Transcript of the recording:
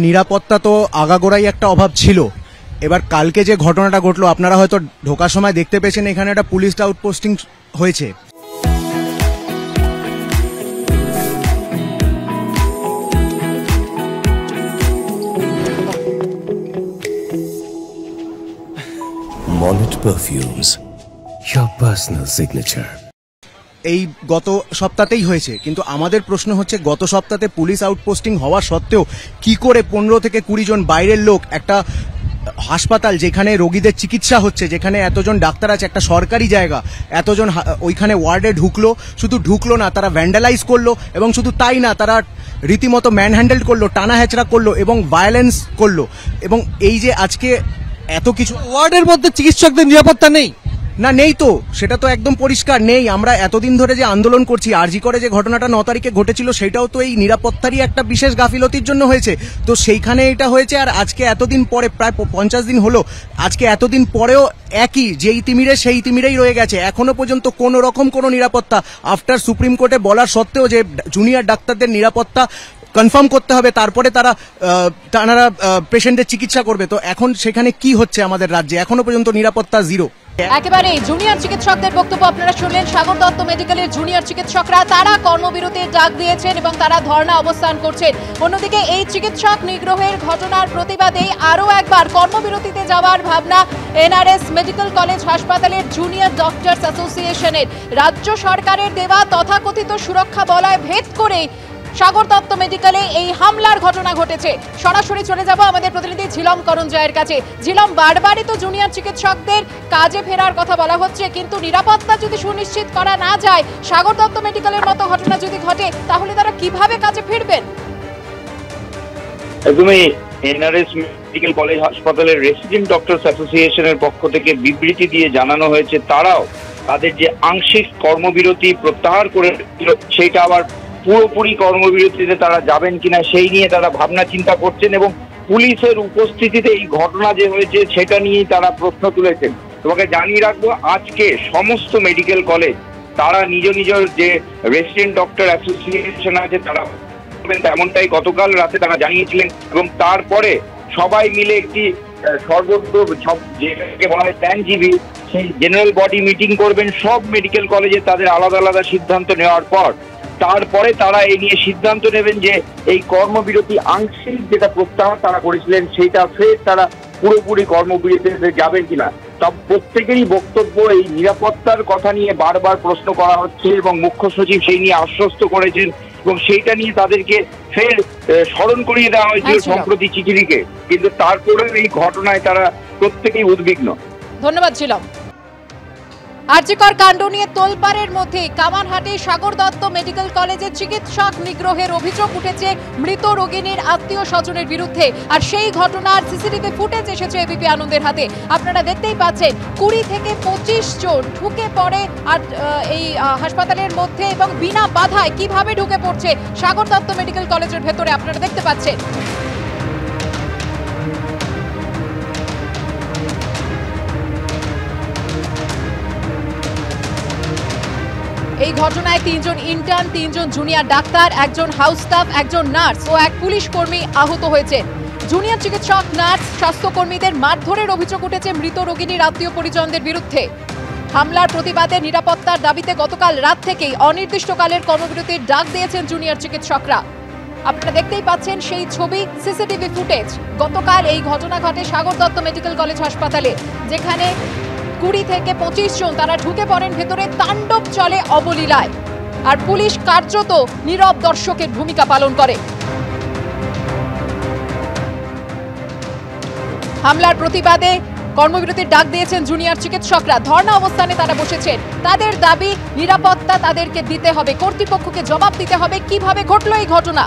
নিরাপত্তা তো আগাগোড়াই একটা অভাব ছিল। এবার কালকে যে ঘটনাটা ঘটলো আপনারা হয়তো ঢোকার সময় দেখতে পেয়েছেন, এখানে একটা পুলিশ আউটপোস্টিং হয়েছে। Monnet Perfumes, your personal signature. এই গত সপ্তাহতেই হয়েছে, কিন্তু আমাদের প্রশ্ন হচ্ছে গত সপ্তাহে পুলিশ আউটপোস্টিং হওয়া সত্ত্বেও কি করে 15 থেকে 20 জন বাইরের লোক একটা হাসপাতাল যেখানে রোগীদের চিকিৎসা হচ্ছে, যেখানে এতজন ডাক্তার আছে, একটা সরকারি জায়গা, এতজন ওইখানে ওয়ার্ডে ঢুকলো। শুধু ঢুকলো না, তারা ভ্যান্ডালাইজ করলো, এবং শুধু তাই না, তারা রীতিমতো ম্যানহ্যান্ডেল করলো, টানা হেঁচড়া করলো এবং ভায়োলেন্স করলো। এবং এই যে আজকে এত কিছু, ওয়ার্ডের মধ্যে চিকিৎসকদের নিরাপত্তা নেই না, নেই তো, সেটা তো একদম পরিষ্কার নেই। আমরা এতদিন ধরে যে আন্দোলন করছি, আরজি করে যে ঘটনাটা 9 তারিখে ঘটেছিল, সেটাও তো এই নিরাপত্তারই একটা বিশেষ গাফিলতির জন্য হয়েছে। তো সেইখানে এটা হয়েছে, আর আজকে এতদিন পরে, প্রায় 50 দিন হলো, আজকে এতদিন পরেও একই, যেই তিমিরে সেই তিমিরেই রয়ে গেছে। এখনো পর্যন্ত কোনো রকম কোনো নিরাপত্তা, আফটার সুপ্রিম কোর্টে বলার সত্ত্বেও যে জুনিয়র ডাক্তারদের নিরাপত্তা কনফার্ম করতে হবে, তারপরে তারা পেশেন্টের চিকিৎসা করবে। তো এখন সেখানে কি হচ্ছে আমাদের রাজ্যে? এখনো পর্যন্ত নিরাপত্তা জিরো। একেবারে জুনিয়র চিকিৎসকদের বক্তব্য আপনারা শুনলেন। সাগর দত্ত মেডিকেলের জুনিয়র চিকিৎসকরা তারা কর্মবিরতির ডাক দিয়েছেন এবং তারা ধর্ণা অবস্থান করছেন। অন্যদিকে এই চিকিৎসক নিগ্রহের ঘটনার প্রতিবাদে আরও একবার কর্মবিরতিতে যাওয়ার ভাবনা এনআরএস মেডিকেল কলেজ হাসপাতালের জুনিয়র ডক্টরস অ্যাসোসিয়েশনের। রাজ্য সরকারের দেওয়া তথাকথিত সুরক্ষা বলয় ভেদ করে সাগর দত্ত মেডিকেলে এই হামলার ঘটনা ঘটেছে। সরাসরি চলে যাব আমাদের প্রতিনিধি ঝিলম করঞ্জয়ের কাছে। ঝিলম, বারবারই তো জুনিয়র চিকিৎসকদের কাজে ফেরার কথা বলা হচ্ছে, কিন্তু নিরাপত্তা যদি সুনিশ্চিত করা না যায়, সাগর দত্ত মেডিকেলের মতো ঘটনা যদি ঘটে, তাহলে তারা কিভাবে কাজে ফিরবেন? একদমই, এনআরএস মেডিকেল কলেজ হাসপাতালের রেসিডেন্ট ডক্টরস অ্যাসোসিয়েশনের পক্ষ থেকে বিবৃতি দিয়ে জানানো হয়েছে তারাও তাদের যে আংশিক কর্মবিরতি প্রত্যাহার করে সেটা আবার পুরোপুরি কর্মবিরতিতে তারা যাবেন কিনা সেই নিয়ে তারা ভাবনা চিন্তা করছেন, এবং পুলিশের উপস্থিতিতে এই ঘটনা যে হয়েছে সেটা নিয়েই তারা প্রশ্ন তুলেছেন। তোমাকে জানিয়ে রাখবো, আজকে সমস্ত মেডিকেল কলেজ তারা নিজ নিজের যে রেসিডেন্ট ডক্টর অ্যাসোসিয়েশন আছে তারা তেমনটাই গতকাল রাতে তারা জানিয়েছিলেন, এবং তারপরে সবাই মিলে একটি সর্বত্র যেটাকে বলা হয় 10 GB সেই জেনারেল বডি মিটিং করবেন সব মেডিকেল কলেজে তাদের আলাদা আলাদা সিদ্ধান্ত নেওয়ার পর। তারপরে তারা এই নিয়ে সিদ্ধান্ত নেবেন যে এই কর্মবিরতি আংশিক যেটা প্রত্যাহার তারা করেছিলেন সেটা ফের তারা পুরোপুরি কর্মবিরতিতে যাবেন কিনা। তা প্রত্যেকেরই বক্তব্য এই নিরাপত্তার কথা নিয়ে বারবার প্রশ্ন করা হচ্ছে, এবং মুখ্য সচিব সেই নিয়ে আশ্বস্ত করেছেন, এবং সেইটা নিয়ে তাদেরকে ফের স্মরণ করিয়ে দেওয়া হয়েছিল সম্প্রতি চিঠি লিখে। কিন্তু তারপরেও এই ঘটনায় তারা প্রত্যেকেই উদ্বিগ্ন। ধন্যবাদ ছিলাম। আরজিকর কাণ্ড নিয়ে তোলপাড়ের মধ্যে কামারহাটে সাগর দত্ত মেডিকেল কলেজে চিকিৎসক নিগ্রহের অভিযোগ উঠেছে মৃত রোগিনীর আত্মীয় স্বজনের বিরুদ্ধে। আর সেই ঘটনার সিসিটিভি ফুটেজ এসেছে এবিপি আনন্দের হাতে। আপনারা দেখতেই পাচ্ছেন 20 থেকে 25 জন ঢুকে পড়ে আর এই হাসপাতালের মধ্যে, এবং বিনা বাধায় কিভাবে ঢুকে পড়ছে সাগর দত্ত মেডিকেল কলেজের ভেতরে আপনারা দেখতে পাচ্ছেন। এই ঘটনায় 3 জন ইন্টার্ন, 3 জন জুনিয়র ডাক্তার, একজন হাউস স্টাফ, একজন নার্স ও এক পুলিশ কর্মী আহত হয়েছেন। জুনিয়র চিকিৎসক, নার্স, স্বাস্থ্যকর্মীদের মারধরের অভিযোগ উঠেছে মৃত রোগিনীর আত্মীয় পরিজনদের বিরুদ্ধে। হামলার প্রতিবাদে নিরাপত্তার দাবিতে গতকাল রাত থেকেই অনির্দিষ্টকালের কর্মবিরতির ডাক দিয়েছেন জুনিয়র চিকিৎসকরা। আপনারা দেখতেই পাচ্ছেন সেই ছবি, সিসিটিভি ফুটেজ। গতকাল এই ঘটনা ঘটে সাগর দত্ত মেডিকেল কলেজ হাসপাতালে, যেখানে 20 থেকে 25 জন তারা ঢুকে পড়েন ভেতরে। তাণ্ডব চলে অবলীলায়, আর পুলিশ কার্যত নীরব দর্শকের ভূমিকা পালন করে। হামলার প্রতিবাদে কর্মবিরতির ডাক দিয়েছেন জুনিয়র চিকিৎসকরা। ধর্ণা অবস্থানে তারা বসেছেন। তাদের দাবি নিরাপত্তা তাদেরকে দিতে হবে, কর্তৃপক্ষকে জবাব দিতে হবে কিভাবে ঘটলো এই ঘটনা।